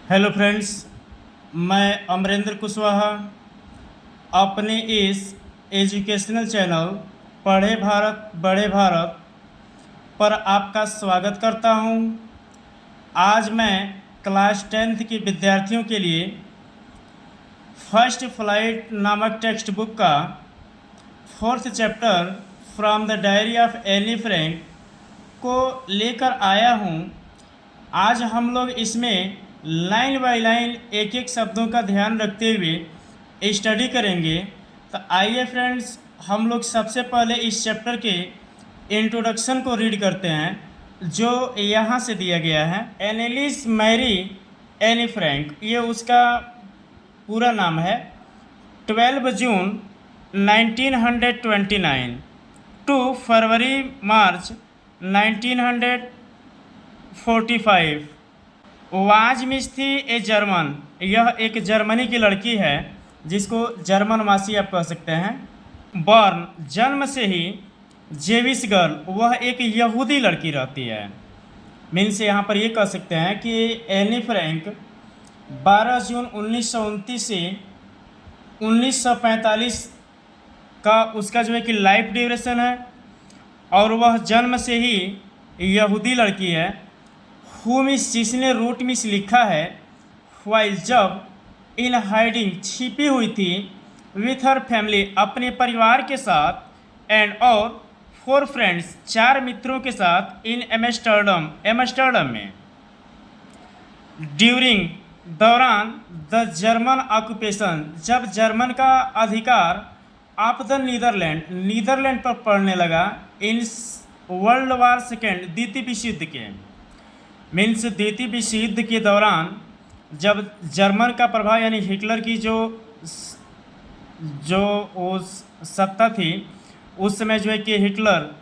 Hello friends, मैं अमरेंद्र कुशवाहा अपने इस एजुकेशनल चैनल पढ़े भारत बड़े भारत पर आपका स्वागत करता हूं। आज मैं क्लास 10th के विद्यार्थियों के लिए फर्स्ट फ्लाइट नामक टेक्स्ट बुक का 4th chapter from the diary of Anne Frank को लेकर आया हूं। आज हम लोग इसमें लाइन बाय लाइन एक एक शब्दों का ध्यान रखते हुए स्टडी करेंगे। तो आइए फ्रेंड्स, हम लोग सबसे पहले इस चैप्टर के इंट्रोडक्शन को रीड करते हैं जो यहाँ से दिया गया है। एनेलिस मैरी एनी फ्रैंक, ये उसका पूरा नाम है। 12 जून 1929 टू फरवरी मार्च 1945 वाज मिस थी ए जर्मन। यह एक जर्मनी की लड़की है जिसको जर्मन मासी आप कह सकते हैं। बर्न, जन्म से ही। जेविस गर्ल, वह एक यहूदी लड़की रहती है। मीन्स यहाँ पर ये कह सकते हैं कि एनी फ्रैंक 12 जून 1929 से 1945 का उसका जो है कि लाइफ ड्यूरेशन है और वह जन्म से ही यहूदी लड़की है। हु मिस, जिसने रूट मिस लिखा है, वाइल जब इन हाइडिंग छिपी हुई थी, विथ हर फैमिली अपने परिवार के साथ, एंड और 4 फ्रेंड्स 4 मित्रों के साथ, इन एम्स्टर्डम एम्स्टर्डम में, ड्यूरिंग दौरान द जर्मन ऑक्यूपेशन जब जर्मन का अधिकार ऑफ द नीदरलैंड पर पड़ने लगा, इन वर्ल्ड वार सेकेंड द्वितीय विश्व युद्ध के। मीन्स द्वितीय विश्व युद्ध के दौरान जब जर्मन का प्रभाव यानी हिटलर की जो वो सत्ता थी, उस समय जो है कि हिटलर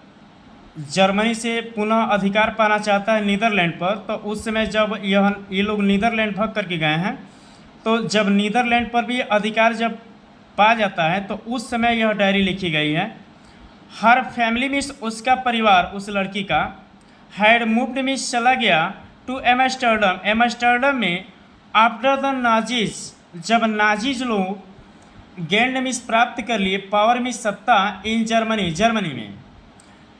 जर्मनी से पुनः अधिकार पाना चाहता है नीदरलैंड पर। तो उस समय जब ये लोग नीदरलैंड भाग करके गए हैं, तो जब नीदरलैंड पर भी अधिकार जब पा जाता है तो उस समय यह डायरी लिखी गई है। हर फैमिली मीन्स उसका परिवार, उस लड़की का, हैड मूव्ड मीन्स चला गया टू एम्स्टर्डम में, आफ्टर द नाजीज जब नाजीज लोग गेंड मीन्स प्राप्त कर लिए, पावर मीन्स सत्ता, इन जर्मनी में।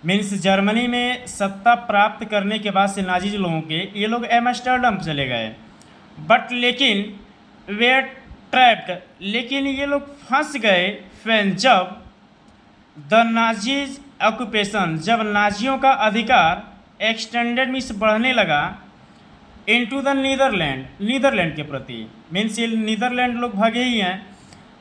मीन्स जर्मनी में सत्ता प्राप्त करने के बाद से नाजीज लोगों के ये लोग एम्स्टर्डम चले गए। बट लेकिन वे ट्रैप्ड, लेकिन ये लोग फंस गए फैन जब द नाजीज ऑक्यूपेशन जब नाजियों का अधिकार एक्सटेंडेड मीन्स बढ़ने लगा, इनटू द नीदरलैंड के प्रति। मीन्स ये नीदरलैंड लोग भागे ही हैं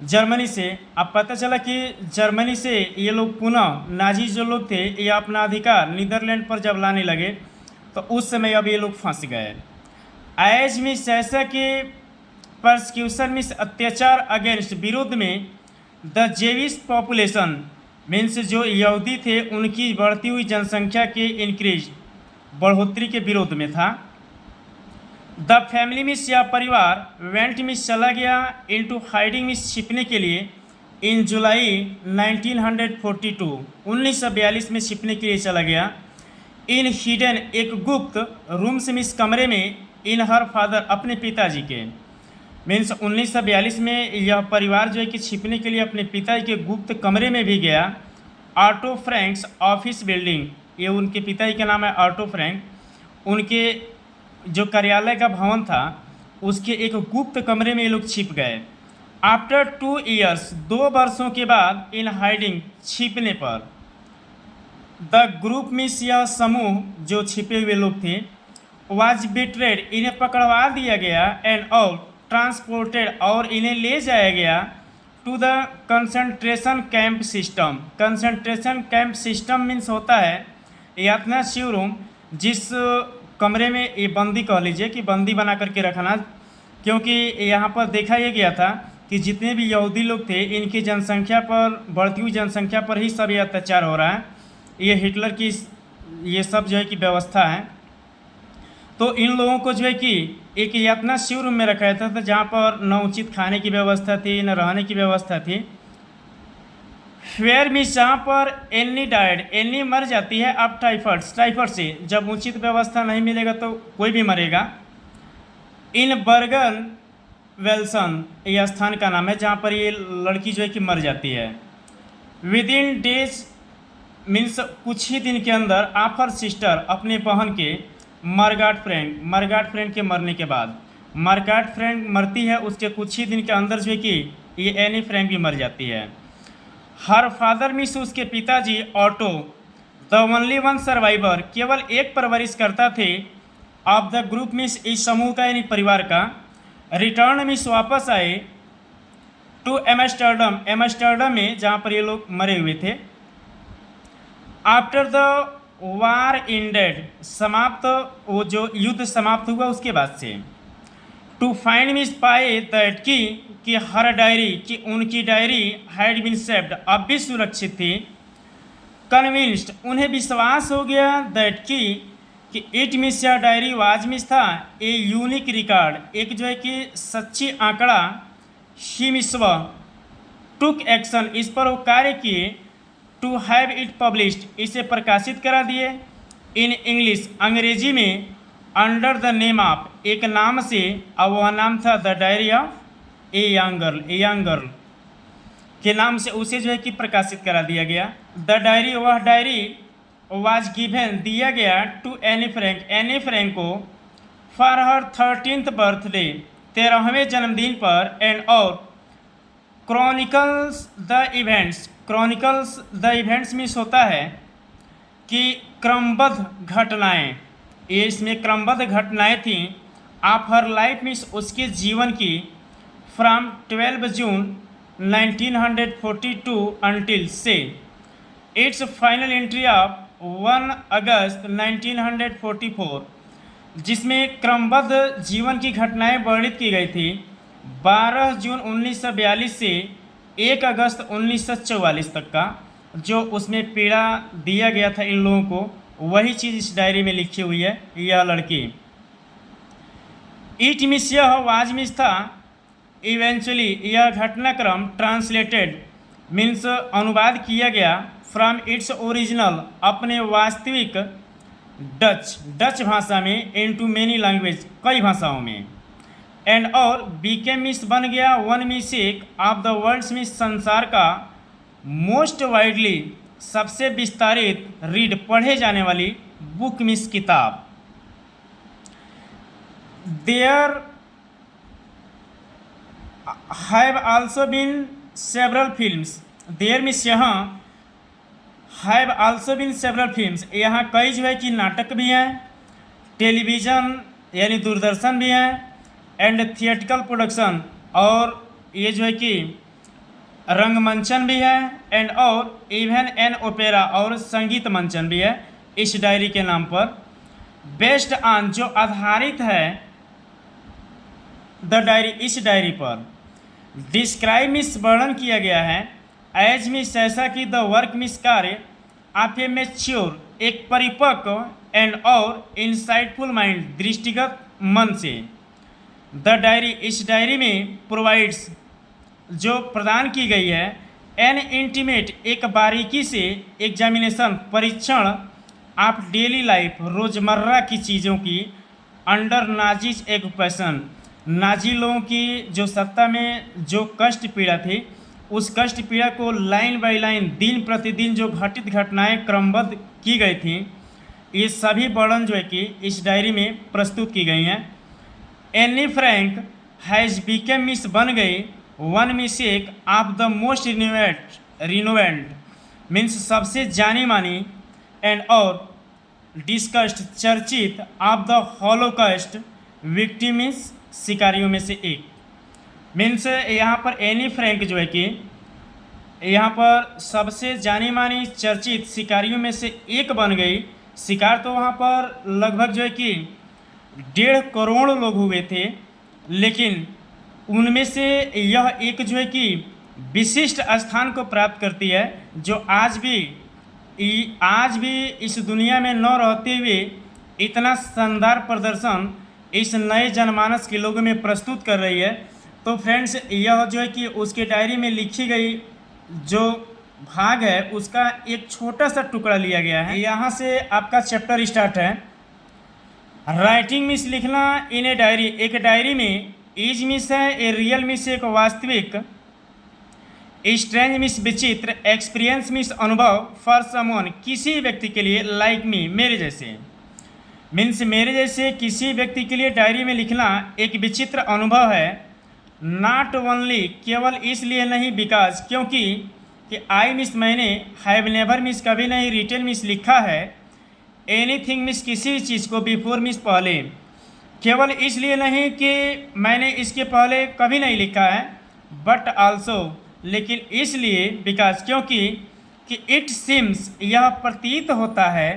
जर्मनी से। अब पता चला कि जर्मनी से ये लोग पुनः नाजी जो लोग थे ये अपना अधिकार नीदरलैंड पर जब लाने लगे तो उस समय अब ये लोग फंस गए। एज मीन्स ऐसा कि परसिक्यूशन मीन्स अत्याचार, अगेंस्ट विरुद्ध में, द जेविश पॉपुलेशन मीन्स जो यहूदी थे उनकी बढ़ती हुई जनसंख्या के इंक्रीज बढ़ोतरी के विरोध में था। द फैमिली मीन्स या परिवार, वेंट मीन्स चला गया, इनटू हाइडिंग मीन्स छिपने के लिए, इन जुलाई 1942 में छिपने के लिए चला गया। इन हिडन एक गुप्त, रूम्स मीन्स कमरे में, इन हर फादर अपने पिताजी के। मीन्स 1942 में यह परिवार जो है कि छिपने के लिए अपने पिताजी के गुप्त कमरे में भी गया। ऑटो फ्रैंक्स ऑफिस बिल्डिंग, ये उनके पिताजी का नाम है ऑटो फ्रैंक। उनके जो कार्यालय का भवन था उसके एक गुप्त कमरे में ये लोग छिप गए। आफ्टर 2 ईयर्स 2 वर्षों के बाद, इन हाइडिंग छिपने पर, द ग्रुप मीन्स यह समूह जो छिपे हुए लोग थे, वाज बिट्रेड इन्हें पकड़वा दिया गया, एंड और ट्रांसपोर्टेड और इन्हें ले जाया गया, to the concentration camp system. Concentration camp system means होता है यातना शिवरूम, जिस कमरे में ये बंदी कह लीजिए कि बंदी बना करके रखना, क्योंकि यहाँ पर देखा यह गया था कि जितने भी यहूदी लोग थे इनकी जनसंख्या पर, बढ़ती हुई जनसंख्या पर ही सब ये अत्याचार हो रहा है। ये हिटलर की ये सब जो है कि व्यवस्था है। तो इन लोगों को जो है कि एक यातना शिविर में रखा जाता था जहाँ पर न उचित खाने की व्यवस्था थी न रहने की व्यवस्था थी। फेयर मीन्स जहाँ पर एनी डाइड, एनी मर जाती है अब टाइफाइड से, जब उचित व्यवस्था नहीं मिलेगा तो कोई भी मरेगा। इन बर्गन वेल्सन ये स्थान का नाम है जहाँ पर ये लड़की जो है कि मर जाती है। विद इन डेज मीन्स कुछ ही दिन के अंदर आफ्टर सिस्टर अपने बहन के मार्गाट फ्रैंक के मरने के बाद, मार्गाट फ्रैंक मरती है, उसके कुछ ही दिन के अंदर जो है कि ये एनी फ्रैंक भी मर जाती है। हर फादर मीन्स उसके पिताजी auto the only one survivor केवल एक परवरिश करता थे ऑफ द ग्रुप मीन्स इस समूह का यानी परिवार का। रिटर्न मीन्स वापस आए टू एमस्टर्डम में जहाँ पर ये लोग मरे हुए थे। आफ्टर द वार इंडेड समाप्त, वो जो युद्ध समाप्त हुआ उसके बाद से। टू फाइंड मीन्स पाए दैट कि हर डायरी कि उनकी डायरी हैड बीन सेव्ड अब भी सुरक्षित थी। कन्विंस्ड उन्हें विश्वास हो गया दैट कि इट मीन्स या डायरी वाज मीन्स था ए यूनिक रिकॉर्ड एक जो है कि सच्ची आंकड़ा। ही मिस्व टुक एक्शन इस पर वो कार्य किए। टू हैव इट पब्लिश्ड इसे प्रकाशित करा दिए। इन इंग्लिश अंग्रेजी में अंडर द नेम ऑफ एक नाम से, और वह नाम था the diary of a young girl के नाम से उसे जो है कि प्रकाशित करा दिया गया। द डायरी वह डायरी वाज गिवन दिया गया टू एनी फ्रैंक को फॉर हर 13th बर्थडे 13वें जन्मदिन पर। एंड और क्रॉनिकल्स द इवेंट्स मीन्स होता है कि क्रमबद्ध घटनाएं, ये इसमें क्रमबद्ध घटनाएं थीं। ऑफ हर लाइफ मीन्स उसके जीवन की। फ्रॉम 12 जून 1942 अंटिल से इट्स फाइनल एंट्री ऑफ 1 अगस्त 1944 जिसमें क्रमबद्ध जीवन की घटनाएं वर्णित की गई थी। 12 जून 1942 से 1 अगस्त 1944 तक का जो उसमें पीड़ा दिया गया था इन लोगों को, वही चीज़ इस डायरी में लिखी हुई है। यह लड़की इट मिस यह वाज मिस था। इवेंचुअली यह घटनाक्रम ट्रांसलेटेड मीन्स अनुवाद किया गया फ्रॉम इट्स ओरिजिनल अपने वास्तविक डच भाषा में इनटू मेनी लैंग्वेज कई भाषाओं में। एंड और बीकेम मिस बन गया वन मिस एक ऑफ द वर्ल्ड्स मिस संसार का मोस्ट वाइडली सबसे विस्तारित रीड पढ़े जाने वाली बुक मिस किताब। There have also been several films there miss यहाँ have also been several films यहाँ कई जो है कि नाटक भी हैं, टेलीविज़न यानी दूरदर्शन भी हैं, एंड थिएट्रिकल प्रोडक्शन और ये जो है कि रंगमंचन भी है, एंड और इवन एन ओपेरा और संगीत मंचन भी है इस डायरी के नाम पर। बेस्ड ऑन जो आधारित है द डायरी इस डायरी पर। डिस्क्राइब मिस वर्णन किया गया है एज मिस ऐसा कि द वर्क मिस कार्य ऑफ ए मैच्योर एक परिपक्व एंड और इंसाइटफुल माइंड दृष्टिगत मन से। द डायरी इस डायरी में प्रोवाइड्स जो प्रदान की गई है एन इंटीमेट एक बारीकी से एग्जामिनेशन परीक्षण ऑफ डेली लाइफ रोज़मर्रा की चीज़ों की अंडर नाजीज ऑक्यूपेशन नाजी लोगों की जो सत्ता में जो कष्ट पीड़ा थी उस कष्ट पीड़ा को लाइन बाय लाइन दिन प्रतिदिन जो घटित घटनाएं क्रमबद्ध की गई थी ये सभी वर्णन जो है कि इस डायरी में प्रस्तुत की गई हैं। Anne Frank has became miss बन गई वन मिस एक ऑफ द मोस्ट रिनोवेंट मीन्स सबसे जानी मानी एंड और डिस्कस्ड चर्चित of the Holocaust victim means शिकारियों में से एक। मीन्स यहाँ पर एनी फ्रैंक जो है कि यहाँ पर सबसे जानी मानी चर्चित शिकारियों में से एक बन गई। शिकार तो वहाँ पर लगभग जो है कि 1.5 करोड़ लोग हुए थे, लेकिन उनमें से यह एक जो है कि विशिष्ट स्थान को प्राप्त करती है जो आज भी इस दुनिया में न रहते हुए इतना शानदार प्रदर्शन इस नए जनमानस के लोगों में प्रस्तुत कर रही है। तो फ्रेंड्स यह जो है कि उसके डायरी में लिखी गई जो भाग है उसका एक छोटा सा टुकड़ा लिया गया है। यहाँ से आपका चैप्टर स्टार्ट है। राइटिंग मीन्स लिखना इन ए डायरी, एक डायरी में। इज मीन्स है ए रियल मीन्स एक वास्तविक। स्ट्रेंज मीन्स विचित्र। एक्सपीरियंस मीन्स अनुभव। फॉर समवन किसी व्यक्ति के लिए। लाइक मी मेरे जैसे। मीन्स मेरे जैसे किसी व्यक्ति के लिए डायरी में लिखना एक विचित्र अनुभव है। नॉट ओनली केवल इसलिए नहीं, बिकॉज क्योंकि, कि आई मीन्स मैंने, हैव नेवर मीन्स कभी नहीं, रिटेन मीन्स लिखा है, एनीथिंग मीन्स किसी चीज़ को, बिफोर मीन्स पहले। केवल इसलिए नहीं कि मैंने इसके पहले कभी नहीं लिखा है, बट आल्सो लेकिन इसलिए, बिकॉज क्योंकि, कि इट सिम्स यह प्रतीत होता है,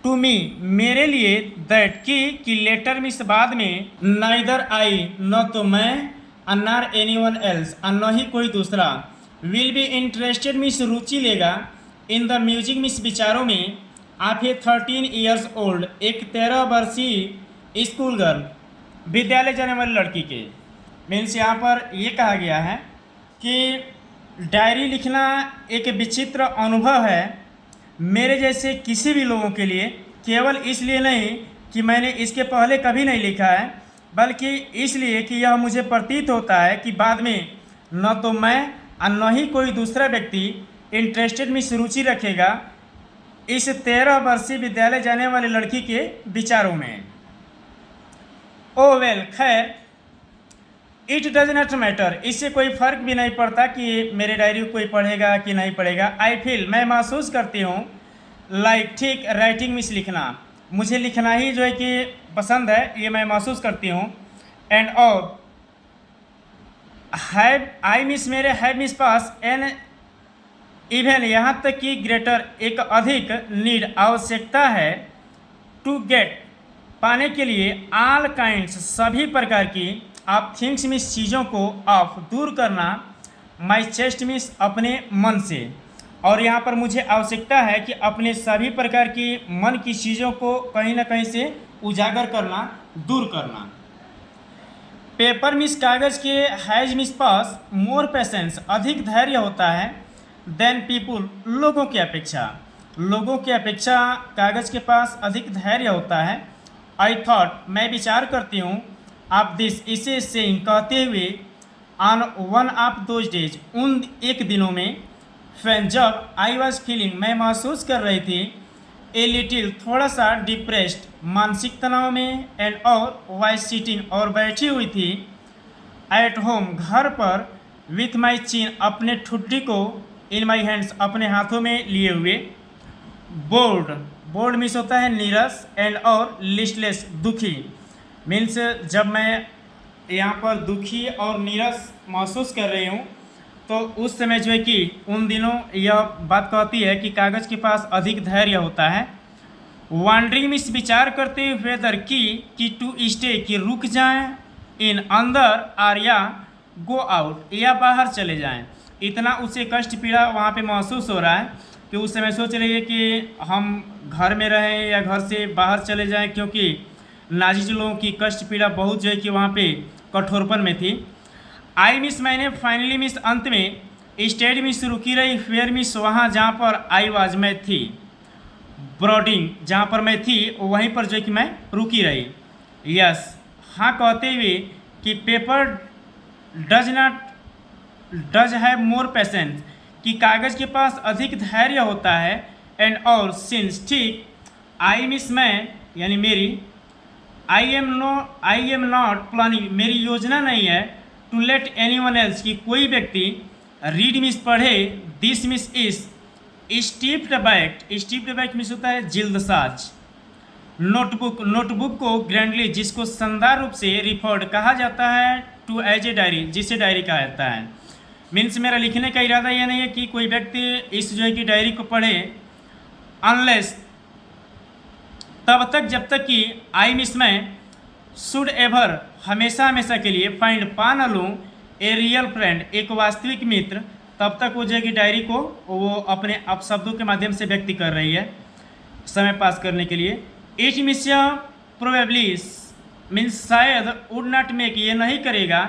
टू मी मेरे लिए, दैट कि लेटर मीन्स बाद में, नाइदर आई न तो मैं, अन्नार एनी वन एल्स न ही कोई दूसरा, विल बी इंटरेस्टेड मीन्स रुचि लेगा, इन द म्यूजिक मीन्स विचारों में, आप ए 13 ईयर्स ओल्ड एक 13 वर्षीय स्कूल गर्ल, विद्यालय जाने वाली लड़की के। मीन्स यहाँ पर ये कहा गया है कि डायरी लिखना एक विचित्र अनुभव है मेरे जैसे किसी भी लोगों के लिए, केवल इसलिए नहीं कि मैंने इसके पहले कभी नहीं लिखा है, बल्कि इसलिए कि यह मुझे प्रतीत होता है कि बाद में न तो मैं और न ही कोई दूसरा व्यक्ति इंटरेस्टेड में रुचि रखेगा इस 13 वर्षीय विद्यालय जाने वाली लड़की के विचारों में। ओ वेल, खैर, इट डज नॉट मैटर, इससे कोई फ़र्क भी नहीं पड़ता कि मेरे डायरी को कोई पढ़ेगा कि नहीं पढ़ेगा। आई फील मैं महसूस करती हूँ, लाइक ठीक, राइटिंग मीन्स लिखना, मुझे लिखना ही जो है कि पसंद है, ये मैं महसूस करती हूँ। एंड और हैव आई मीन्स मेरे, हैव मीन्स पास, एन इवन यहाँ तक कि ग्रेटर एक अधिक, नीड आवश्यकता है, टू गेट पाने के लिए, ऑल काइंड्स सभी प्रकार की, आप थिंग्स मीन्स चीज़ों को, ऑफ दूर करना, माई चेस्ट मीन्स अपने मन से, और यहाँ पर मुझे आवश्यकता है कि अपने सभी प्रकार की मन की चीज़ों को कहीं ना कहीं से उजागर करना, दूर करना। पेपर मीन्स कागज़ के, has means pass, more patience अधिक धैर्य होता है, देन पीपुल लोगों की अपेक्षा, लोगों की अपेक्षा कागज़ के पास अधिक धैर्य होता है। आई थॉट मैं विचार करती हूँ, आप दिस इसे सेइंग कहते हुए, on one of those days उन एक दिनों में, फैन जब आई वॉज फीलिंग मैं महसूस कर रही थी, ए लिटिल थोड़ा सा डिप्रेस्ड मानसिक तनाव में, एंड और वाइज सीटिंग और बैठी हुई थी, एट होम घर पर, विथ माई चिन अपने ठुड्डी को, इन माई हैंड्स अपने हाथों में लिए हुए, बोर्ड, बोर्ड मीन्स होता है नीरस, एंड और लिस्टलेस दुखी, मीन्स जब मैं यहाँ पर दुखी और नीरस महसूस कर रही हूँ तो उस समय जो है कि उन दिनों यह बात कहती है कि कागज़ के पास अधिक धैर्य होता है। वॉन्डरिंग मीन्स विचार करते हुए, वेदर कि टू स्टे कि रुक जाएं, इन अंदर, और या गो आउट या बाहर चले जाएं। इतना उसे कष्ट पीड़ा वहाँ पे महसूस हो रहा है कि उस समय सोच रही है कि हम घर में रहें या घर से बाहर चले जाएं, क्योंकि नाज़ी लोगों की कष्ट पीड़ा बहुत जो है कि वहाँ पे कठोरपन में थी। आई मिस मैंने, फाइनली मिस अंत में, स्टेड मिस रुकी रही, फेयर मिस वहाँ जहाँ पर आई वाज मैं थी, ब्रॉडिंग जहाँ पर मैं थी वहीं पर जो कि मैं रुकी रही। यस हाँ कहते हुए कि paper does have more patience कि कागज़ के पास अधिक धैर्य होता है, एंड और सिंस ठीक, आई मिस मैं यानी मेरी, आई एम नॉट प्लानिंग मेरी योजना नहीं है, to let any one else कि कोई व्यक्ति, रीड मिस पढ़े, this miss is, stepped back miss होता है जिल्दसाज, नोटबुक को ग्रैंडली जिसको शानदार रूप से रिफर्ड कहा जाता है, टू एज ए डायरी जिसे डायरी कहा जाता है। मीन्स मेरा लिखने का इरादा यह नहीं है कि कोई व्यक्ति इस जो है कि डायरी को पढ़े, अनलेस तब तक जब तक कि आई मिस मैं शुड एवर हमेशा हमेशा के लिए, फाइंड पा न लूँ, ए रियल फ्रेंड एक वास्तविक मित्र, तब तक वो जो है कि डायरी को वो अपने अपशब्दों के माध्यम से व्यक्त कर रही है समय पास करने के लिए। इट मिस प्रोबेबली मीन्स शायद, वुड नॉट मेक ये नहीं करेगा,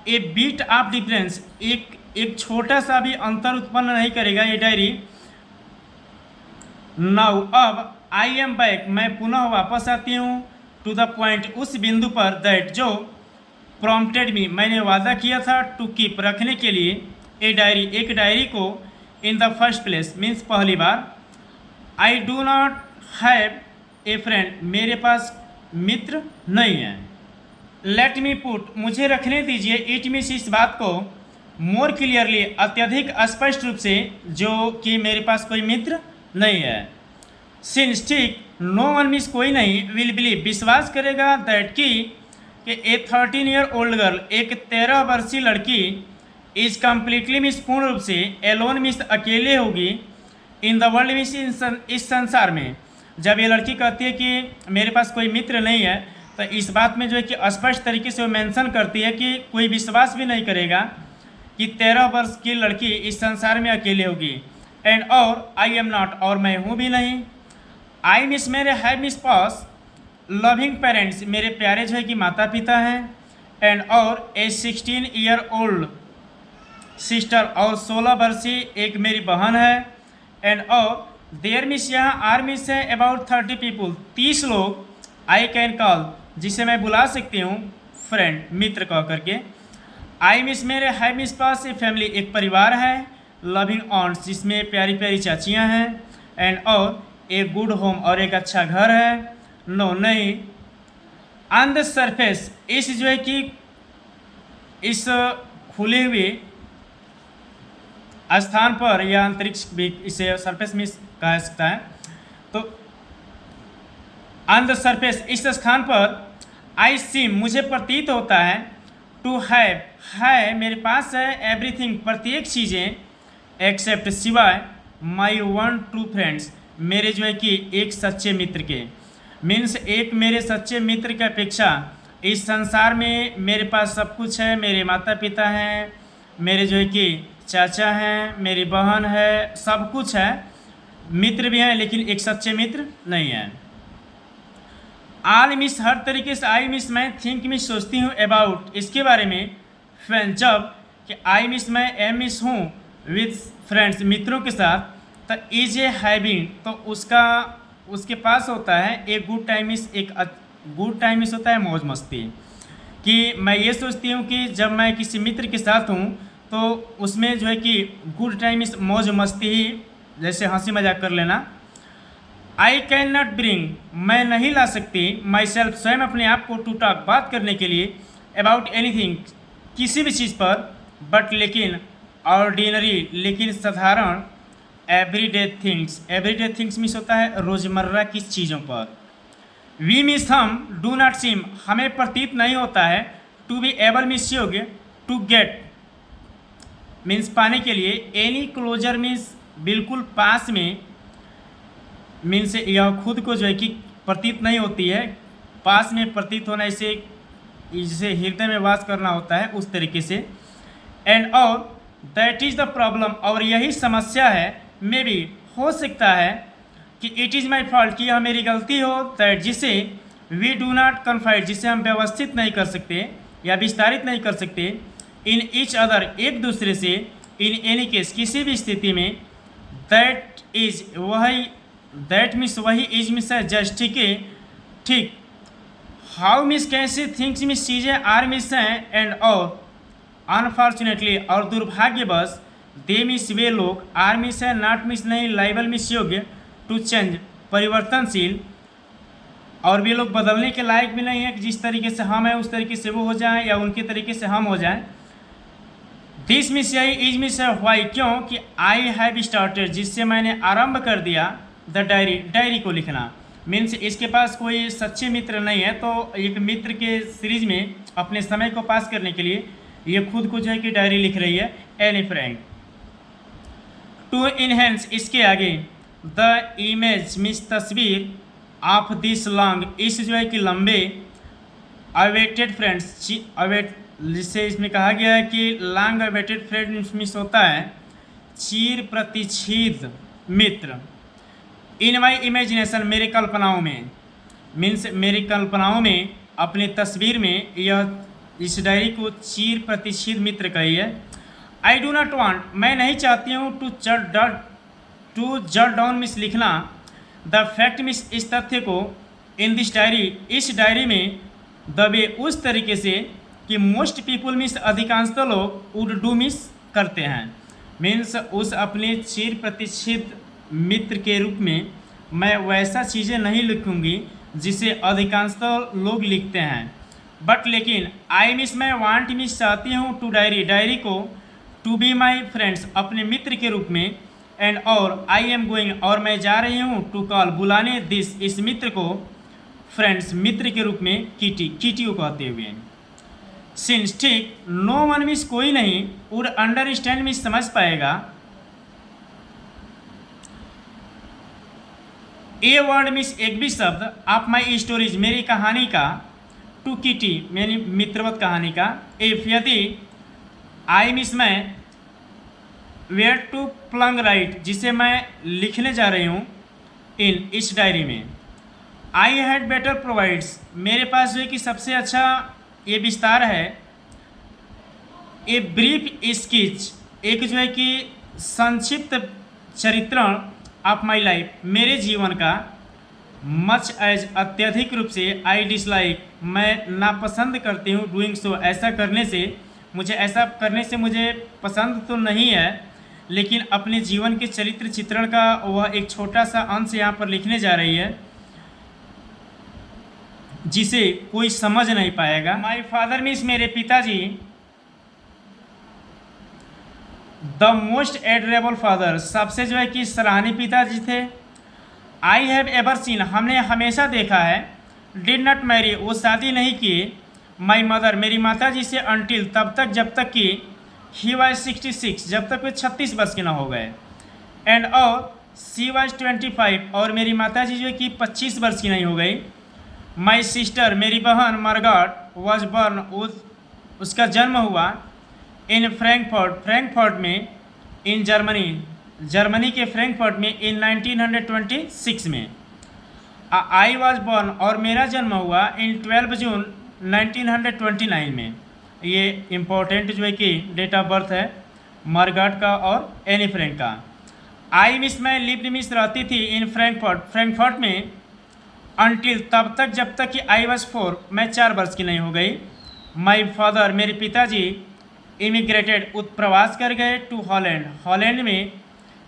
ए बीट ऑफ डिफरेंस एक छोटा सा भी अंतर उत्पन्न नहीं करेगा ये डायरी। नाउ अब आई एम बैक मैं पुनः वापस आती हूँ, टू द पॉइंट, उस बिंदु पर, दैट जो प्रॉम्प्टेड मी, मैंने वादा किया था, टू कीप, रखने के लिए, ए डायरी, एक डायरी को, in the first place, means पहली बार, I do not have a friend, मेरे पास मित्र नहीं है, लेट मी पुट, मुझे रखने दीजिए, इट मीन्स, इस बात को, मोर क्लियरली, अत्यधिक स्पष्ट रूप से, जो कि मेरे पास कोई मित्र नहीं है, सिंस, ठीक, नो वन मीन्स कोई नहीं, विल बिलीव, विश्वास करेगा, दैट कि ए 13 ओल्ड गर्ल, एक 13 वर्षीय लड़की, इज कम्प्लीटली मीन्स पूर्ण रूप से, एलोन मीन्स अकेले होगी, इन द वर्ल्ड मीन्स इस संसार में। जब ये लड़की कहती है कि मेरे पास कोई मित्र नहीं है, तो इस बात में जो है कि स्पष्ट तरीके से वो मेंशन करती है कि कोई विश्वास भी नहीं करेगा कि 13 वर्ष की लड़की इस संसार में अकेले होगी। एंड और आई एम नॉट, और मैं हूँ भी नहीं, आई मिस, मेरे है मिस पास, लविंग पेरेंट्स, मेरे प्यारे जो है कि माता पिता हैं, एंड और ए 16 ईयर ओल्ड सिस्टर, और 16 वर्षीय एक मेरी बहन है, एंड और देयर मिस, यहाँ आर मिस है, अबाउट 30 पीपुल, 30 लोग, आई कैन कॉल, जिसे मैं बुला सकती हूँ फ्रेंड, मित्र कह करके, आई मिस, मेरे है मिस पास, ए फैमिली, एक परिवार है, लविंग ऑन्ट्स, जिसमें प्यारी प्यारी चाचियाँ हैं, एंड और ए गुड होम, और एक अच्छा घर है, नो नहीं, ऑन द सरफेस, इस जो है कि इस खुले हुए स्थान पर, या अंतरिक्ष भी इसे सरफेस में कहा सकता है, तो ऑन द सरफेस, इस स्थान पर, आई सीम, मुझे प्रतीत होता है, टू हैव, है मेरे पास है, एवरीथिंग, प्रत्येक चीज़ें, एक्सेप्ट, सिवाय, माई वन ट्रू फ्रेंड्स, मेरे जो है कि एक सच्चे मित्र के, मीन्स एक मेरे सच्चे मित्र की अपेक्षा इस संसार में मेरे पास सब कुछ है, मेरे माता पिता हैं, मेरे जो है कि चाचा हैं, मेरी बहन है, सब कुछ है, मित्र भी हैं, लेकिन एक सच्चे मित्र नहीं है। आल मिस, हर तरीके से, आई मिस, मैं थिंक मिस, सोचती हूँ, अबाउट, इसके बारे में, फ्रेंड, जब कि आई मिस, मैं एम मिस हूँ, विथ फ्रेंड्स, मित्रों के साथ, तो इज ए हैविंग, तो उसके पास होता है एक गुड टाइम मिस, एक गुड टाइम मिस होता है मौज मस्ती, कि मैं ये सोचती हूँ कि जब मैं किसी मित्र के साथ हूँ तो उसमें जो है कि गुड टाइम मिस, मौज मस्ती ही, जैसे हंसी मजाक कर लेना। आई कैन नॉट ब्रिंग, मैं नहीं ला सकती, माई सेल्फ, स्वयं अपने आप को, टू टॉक, बात करने के लिए, अबाउट एनीथिंग, किसी भी चीज़ पर, बट, लेकिन, ऑर्डिनरी, लेकिन साधारण, एवरीडे थिंग्स मिस होता है रोज़मर्रा की चीज़ों पर, वी मिस, हम, डू नॉट सीम, हमें प्रतीत नहीं होता है, टू बी एबल मिस, योग्य, टू गेट मीन्स पाने के लिए, एनी क्लोजर मीन्स बिल्कुल पास में, मीन्स यह खुद को जो है कि प्रतीत नहीं होती है, पास में प्रतीत होना, इसे जिसे हृदय में वास करना होता है, उस तरीके से, एंड और दैट इज़ द प्रॉब्लम, और यही समस्या है, मे बी, हो सकता है कि इट इज़ माई फॉल्ट, कि यह मेरी गलती हो, दैट, जिसे वी डू नॉट कन्फाइड, जिसे हम व्यवस्थित नहीं कर सकते या विस्तारित नहीं कर सकते, इन ईच अदर, एक दूसरे से, इन एनी केस, किसी भी स्थिति में, दैट इज, वही, दैट मिस, वही, इज मिस है, जस्ट, ठीक है, ठीक, हाउ मिस, कैसे, थिंग्स मिस, चीज़ें, आर मिस हैं, एंड और, अनफॉर्चुनेटली, और दुर्भाग्यवश, दे मिस, वे लोग, आर मिस है, नॉट मिस नहीं, लाइबल मिस, योग्य, टू चेंज, परिवर्तनशील, और वे लोग बदलने के लायक भी नहीं है कि जिस तरीके से हम हैं उस तरीके से वो हो जाएं, या उनके तरीके से हम हो जाएं। दिस मिस, यही, इज मिस है, वाई, क्यों, कि आई हैव स्टार्टेड, जिससे मैंने आरंभ कर दिया, द डायरी को लिखना, मीन्स इसके पास कोई सच्चे मित्र नहीं है, तो एक मित्र के सीरीज में अपने समय को पास करने के लिए ये खुद को जो है कि डायरी लिख रही है, एनी फ्रेंड, टू इनहेंस, इसके आगे, द इमेज मीन्स तस्वीर, ऑफ दिस लॉन्ग, इस जो है कि लंबे, अवेटेड फ्रेंड्स, जिससे इसमें कहा गया है कि लॉन्ग अवेटेड फ्रेंड्स मीन्स होता है चिर प्रतीक्षित मित्र, इन माई इमेजिनेशन, मेरे कल्पनाओं में, मीन्स मेरी कल्पनाओं में, अपनी तस्वीर में, यह इस डायरी को चिर प्रतीक्षित मित्र कही है। आई डू नॉट वांट, मैं नहीं चाहती हूँ, टू जट डाउन मिस, लिखना, द फैक्ट मिस, इस तथ्य को, इन दिस डायरी, इस डायरी में द वे उस तरीके से कि मोस्ट पीपुल मीन्स अधिकांशतः लोग वुड डू मिस करते हैं, मीन्स उस अपने चिर प्रतिष्ठित मित्र के रूप में मैं वैसा चीज़ें नहीं लिखूंगी जिसे अधिकांशतः लोग लिखते हैं। बट लेकिन आई मिस, मैं वांट मिस चाहती हूँ टू डायरी, डायरी को टू बी माई फ्रेंड्स, अपने मित्र के रूप में, एंड और आई एम गोइंग, और मैं जा रही हूँ टू कॉल, बुलाने दिस, इस मित्र को, फ्रेंड्स मित्र के रूप में, कीटी, कीटी को कहते हुए। सिंस, ठीक, नो वन मिस, कोई नहीं, वुड अंडरस्टैंड मिस, समझ पाएगा, ए वर्ड मिस, एक भी शब्द, ऑफ माई स्टोरीज, मेरी कहानी का, टू कीटी, मेरी मित्रवत कहानी का, इफ, यदि, आई मिस, मैं, वेयर टू प्लंग राइट, जिसे मैं लिखने जा रही हूँ, इन, इस डायरी में, आई हैड बेटर प्रोवाइड्स, मेरे पास जो है कि सबसे अच्छा ये विस्तार है, ए ब्रीफ स्केच, एक जो है कि संक्षिप्त चरित्रण, ऑफ माई लाइफ, मेरे जीवन का, मच एज, अत्यधिक रूप से, आई डिसलाइक, मैं नापसंद करती हूँ, डूइंग सो, ऐसा करने से, मुझे पसंद तो नहीं है, लेकिन अपने जीवन के चरित्र चित्रण का वह एक छोटा सा अंश यहाँ पर लिखने जा रही है जिसे कोई समझ नहीं पाएगा। माई फादर मीन्स, मेरे पिताजी, द मोस्ट एडरेबल फादर, सबसे जो है कि सराहनीय पिताजी थे। आई हैव एवर सीन, हमने हमेशा देखा है, डिड नॉट मैरी, वो शादी नहीं किए, माई मदर, मेरी माता जी से, अनटिल, तब तक, जब तक कि ही वाज 66, जब तक वे 36 वर्ष के ना हो गए, एंड और सी वाज 25, और मेरी माता जी जो है कि 25 वर्ष की नहीं हो गई। माई सिस्टर, मेरी बहन, मरगाट, वॉज बर्न, उसका जन्म हुआ, इन फ्रैंकफर्ट, फ्रैंकफर्ट में, इन जर्मनी, जर्मनी के फ्रैंकफर्ट में, इन 1926 में। आई वॉज बॉर्न, और मेरा जन्म हुआ, इन 12 जून 1929 में। ये इम्पोर्टेंट जो है कि डेट ऑफ बर्थ है मरगाट का और एनी फ्रैंक का। आई मिस, मैं लिव्ड मिस, रहती थी, इन फ्रैंकफर्ट, फ्रैंकफर्ट में, अनटिल, तब तक, जब तक कि आई वॉज 4, मैं 4 वर्ष की नहीं हो गई। माई फादर, मेरे पिताजी, इमिग्रेटेड, उत्प्रवास कर गए, टू हॉलैंड, हॉलैंड में,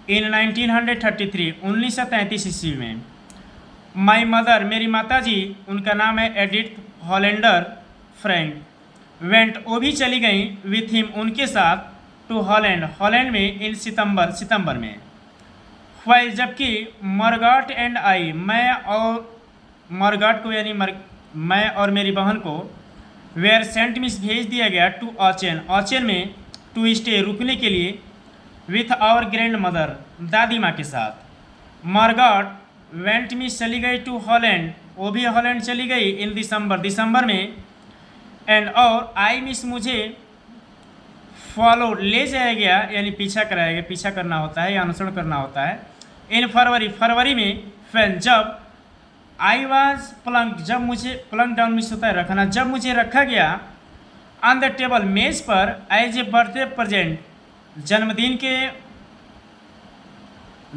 इन 1933, 1933 ईस्वी में। माई मदर, मेरी माताजी, उनका नाम है एडिथ हॉलैंडर फ्रैंक, वेंट, वो भी चली गई, विथ हिम, उनके साथ, टू हॉलैंड, हॉलैंड में, इन सितंबर में। वाइल, जबकि मरगाट एंड आई, मैं और मरगाट को, यानी मैं और मेरी बहन को, वेयर सेंट मिस, भेज दिया गया, टू ऑचेन, ऑचेन में, टू स्टे, रुकने के लिए, विथ आवर ग्रैंड मदर, दादी माँ के साथ। मरगाट वेंट मिस, चली गई, टू हॉलैंड, वो भी हॉलैंड चली गई, इन दिसंबर में, एंड और आई मिस, मुझे, फॉलो, ले जाया गया, यानी पीछा कराया गया, पीछा करना होता है या अनुसरण करना होता है, इन फरवरी में, फैन, जब, आई वॉज प्लंग, जब मुझे, प्लंग डाउन मिस होता है रखना, जब मुझे रखा गया, ऑन द टेबल, मेज पर, एज ए बर्थडे प्रेजेंट, जन्मदिन के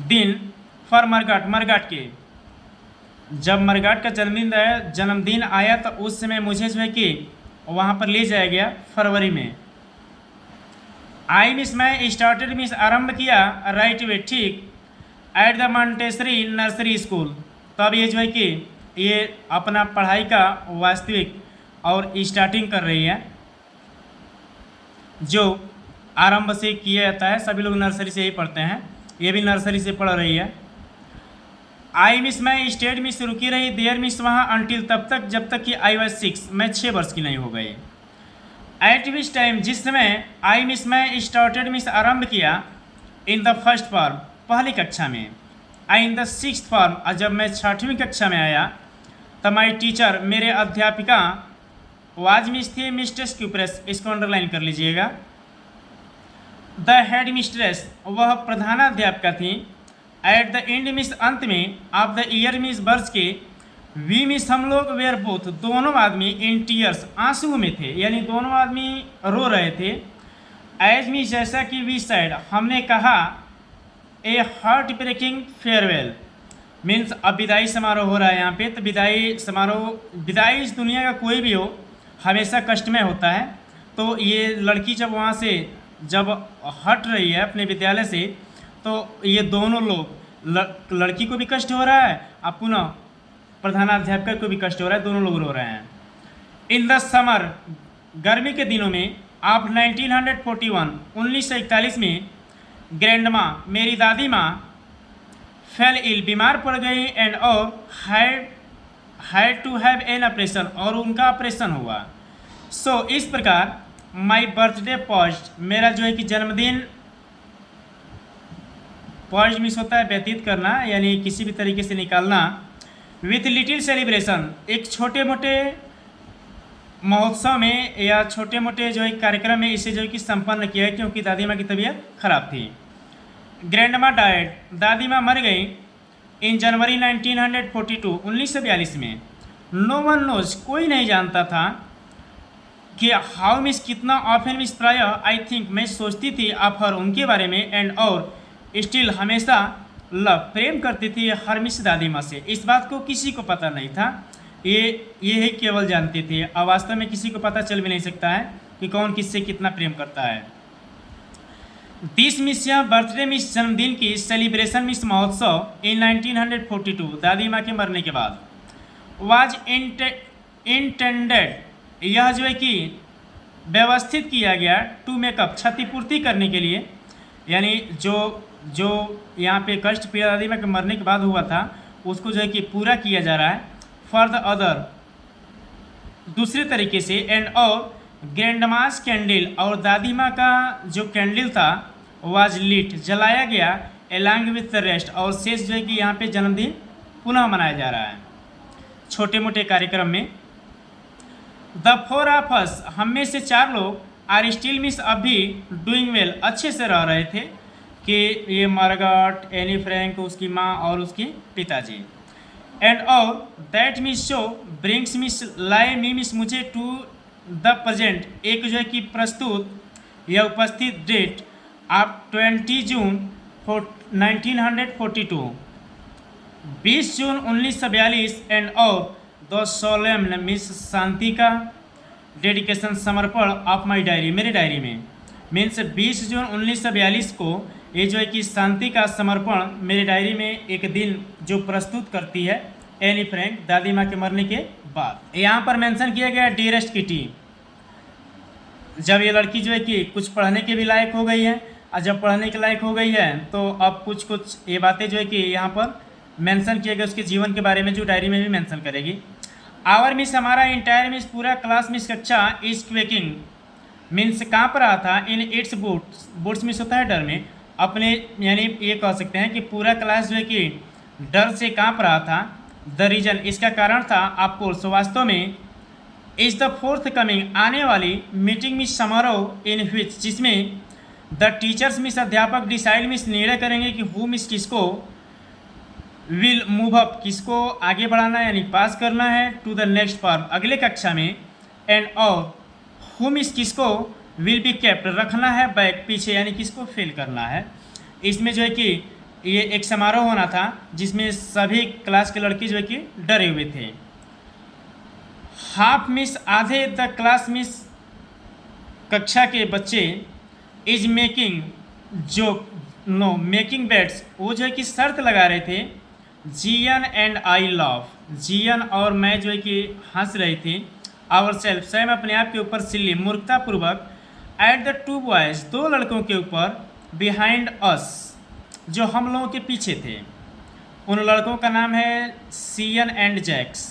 दिन, फॉर मरगाट के, जब मरगाट का जन्मदिन आया तो उस समय मुझे जो है कि वहाँ पर ले जाया गया, फरवरी में। आई मिस, मैं स्टार्टेड मिस, आरंभ किया, राइट वे, ठीक, at the Montessori nursery school, तब ये जो है कि ये अपना पढ़ाई का वास्तविक और स्टार्टिंग कर रही है, जो आरंभ से किया जाता है, सभी लोग नर्सरी से ही पढ़ते हैं, ये भी नर्सरी से पढ़ रही है। आई मिस, मैं स्टेट मिस, रुकी रही, देयर मिस, वहाँ, अनटिल, तब तक, जब तक कि आई वॉज 6, मैं 6 वर्ष की नहीं हो गई। एट विच टाइम, जिस समय, आई मिस, मैं स्टार्टेड मिस, आरंभ किया, इन द फर्स्ट फॉर्म, पहली कक्षा में, आई इन द 6th फॉर्म, और जब मैं 6वीं कक्षा में आया, तब माई टीचर, मेरे अध्यापिका, वाज मिस थी, मिस्ट्रेस क्यूप्रेस, इसको अंडरलाइन कर लीजिएगा। द हेड मिस्ट्रेस, वह प्रधानाध्यापिका थी। एट द एंड मिस, अंत में, ऑफ द ईयर मिस, वर्ष के, वी मिस, हम लोग, वेयर बोथ, दोनों आदमी, इन टीयर्स, आंसू में थे, यानी दोनों आदमी रो रहे थे। एज मिस, जैसा कि वी सैड, हमने कहा, a heart breaking farewell, means अब विदाई समारोह हो रहा है यहाँ पे, तो विदाई समारोह, विदाई इस दुनिया का कोई भी हो हमेशा कष्टमय होता है। तो ये लड़की जब वहाँ से जब हट रही है अपने विद्यालय से, तो ये दोनों लोग, लड़की को भी कष्ट हो रहा है और पुनः प्रधानाध्यापक को भी कष्ट हो रहा है, दोनों लोग रो रहे हैं। इन द समर, गर्मी के दिनों में ऑफ 1941, 1941 में ग्रैंड माँ, मेरी दादी माँ फेल इल, बीमार पड़ गई एंड और had to have an operation, और उनका ऑपरेशन हुआ। सो इस प्रकार माई बर्थडे पॉज्ड, मेरा जो है कि जन्मदिन, पॉज मिस होता है व्यतीत करना, यानी किसी भी तरीके से निकालना, विथ लिटिल सेलिब्रेशन, एक छोटे मोटे महोत्सव में या छोटे मोटे जो है कार्यक्रम में इसे जो है कि संपन्न किया है, क्योंकि दादी माँ की तबीयत खराब थी। ग्रैंड माँ डाइड, दादी माँ मर गई इन जनवरी 1942, 1942 में। नो वन नोज, कोई नहीं जानता था कि हाउ मिस, कितना ऑफन मिस, प्राय आई थिंक, मैं सोचती थी आप हर, उनके बारे में, एंड और स्टिल, हमेशा लव, प्रेम करती थी हर मिस दादी माँ से। इस बात को किसी को पता नहीं था, ये ही केवल जानती थी, और वास्तव में किसी को पता चल भी नहीं सकता है कि कौन किससे कितना प्रेम करता है। दिस मिस, या बर्थडे मिस, जन्मदिन की सेलिब्रेशन मिस महोत्सव इन 1942, दादी माँ के मरने के बाद, वाज इंटेंडेड, यह जो है कि व्यवस्थित किया गया, टू मेकअप, क्षतिपूर्ति करने के लिए, यानी जो यहाँ पे कष्ट पीड़ा दादी माँ के मरने के बाद हुआ था उसको जो है कि पूरा किया जा रहा है, फॉर द अदर, दूसरे तरीके से, एंड और ग्रैंडमास कैंडल, और दादी माँ का जो कैंडल था वाज लिट, जलाया गया, एलॉन्ग विथ द रेस्ट, और शेष जो है कि यहाँ पे जन्मदिन पुनः मनाया जा रहा है छोटे मोटे कार्यक्रम में। द फोर ऑफ अस, हम में से 4 लोग, आर स्टिल मिस, अभी डूइंग वेल, अच्छे से रह रहे थे, कि ये मार्गट, एनी फ्रैंक, उसकी माँ और उसके पिताजी, एंड और that miss show brings miss lie me miss, मुझे टू द प्रेजेंट, एक जो है कि प्रस्तुत या उपस्थित डेट आप 20 जून 1942, 20 जून 1942, एंड और द सोलेमन मिस, शांति का डेडिकेशन, समर्पण ऑफ माई डायरी, मेरी डायरी में, मीन्स 20 जून 1942 को ये जो है कि शांति का समर्पण मेरी डायरी में एक दिन जो प्रस्तुत करती है एनी फ्रैंक, दादी माँ के मरने के बाद। यहाँ पर मेंशन किया गया डियरेस्ट किटी, जब ये लड़की जो है कि कुछ पढ़ने के भी लायक हो गई है, और जब पढ़ने के लायक हो गई है तो अब कुछ ये बातें जो है कि यहाँ पर मेंशन किया गया उसके जीवन के बारे में, जो डायरी में भी मेंशन करेगी। आवर मिस, हमारा इंटायर मिस, पूरा क्लास मिस, कक्षा, इज क्वेकिंग, मीन्स काँप रहा था, in its boots, boots miss होता है डर में, अपने, यानी ये कह सकते हैं कि पूरा क्लास जो है कि डर से काँप रहा था। द रीजन, इसका कारण था आपको, वास्तव में, इज द फोर्थ कमिंग, आने वाली मीटिंग मिस, समारोह, इन विच, जिसमें द टीचर्स मिस, अध्यापक, डिसाइड मिस, निर्णय करेंगे कि हु मिस, किसको, विल मूव अप, किसको आगे बढ़ाना है यानी पास करना है, टू द नेक्स्ट फॉर्म, अगले कक्षा में, एंड और हु मिस, किसको, विल बी केप्ट, रखना है बैक, पीछे, यानी किसको फेल करना है। इसमें जो है कि ये एक समारोह होना था जिसमें सभी क्लास के लड़के जो है कि डरे हुए थे। हाफ मिस, आधे द क्लास मिस, कक्षा के बच्चे, is making joke, no making bets, वो जो है कि शर्त लगा रहे थे, GN and I love, GN और मैं जो है कि हंस रही थी, आवर सेल्फ, स्वयं अपने आप के ऊपर, सिल्ली, मूर्खतापूर्वक, एट द 2 बॉयज़, 2 लड़कों के ऊपर, बिहाइंड अस, जो हम लोगों के पीछे थे, उन लड़कों का नाम है CN and Jacks,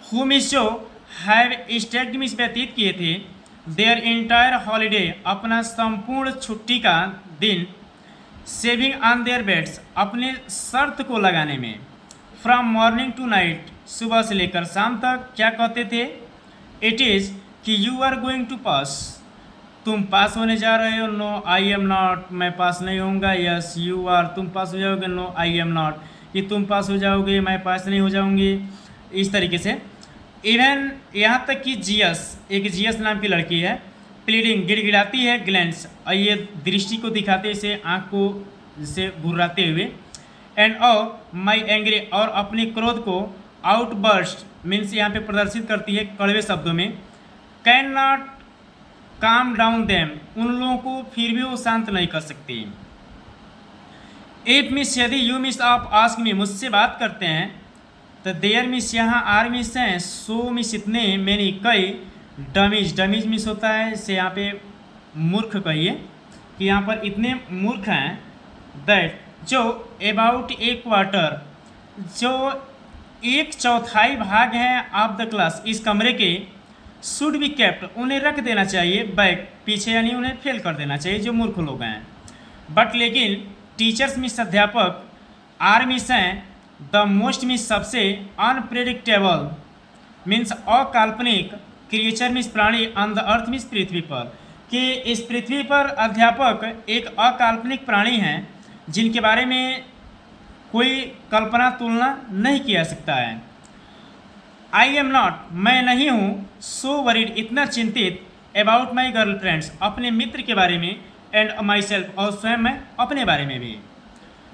who miss, जो हैव स्टेक्ड मिस, व्यतीत किए थे, देयर इंटायर हॉलीडे, अपना संपूर्ण छुट्टी का दिन, सेविंग ऑन देयर बेड्स, अपने शर्त को लगाने में, फ्रॉम मॉर्निंग टू नाइट, सुबह से लेकर शाम तक, क्या कहते थे, इट इज़, कि यू आर गोइंग टू पास, तुम पास होने जा रहे हो, नो आई एम नॉट, मैं पास नहीं होऊंगा, यस यू आर, तुम पास हो जाओगे, नो आई एम नॉट, कि तुम पास हो जाओगे, मैं पास नहीं हो जाऊंगी, इस तरीके से। इवन यहाँ तक कि जियस, एक जियस नाम की लड़की है, प्लीडिंग, गिड़गिड़ाती है, ग्लैंस, और ये दृष्टि को दिखाते, इसे आँख को से घुर्राते हुए, एंड और माई एंग्री और अपने क्रोध को आउटबर्स्ट मीन्स यहाँ पे प्रदर्शित करती है कड़वे शब्दों में। Can not calm down them उन लोगों को फिर भी वो शांत नहीं कर सकती। इफ मिस यदि यू मिस आप आस्क मी मुझसे बात करते हैं तो देयर मिस यहाँ आर मिस हैं सो मिस इतने मैनी कई डमीज डमीज मिस होता है इससे यहाँ पे मूर्ख कहिए कि यहाँ पर इतने मूर्ख हैं दैट जो अबाउट ए क्वार्टर जो एक चौथाई भाग है ऑफ द क्लास इस कमरे के शुड बी केप्ट उन्हें रख देना चाहिए बैक पीछे यानी उन्हें फेल कर देना चाहिए जो मूर्ख लोग हैं। बट लेकिन टीचर्स मिस अध्यापक आर मिस हैं द मोस्ट मिस सबसे अनप्रेडिक्टेबल मीन्स अकाल्पनिक क्रिएचर मिस प्राणी ऑन द अर्थ मिस पृथ्वी पर कि इस पृथ्वी पर अध्यापक एक अकाल्पनिक प्राणी हैं जिनके बारे में कोई कल्पना तुलना नहीं किया सकता है। आई एम नॉट मैं नहीं हूँ सो वरीड इतना चिंतित अबाउट माई गर्ल फ्रेंड्स अपने मित्र के बारे में एंड माई सेल्फ और स्वयं मैं अपने बारे में भी।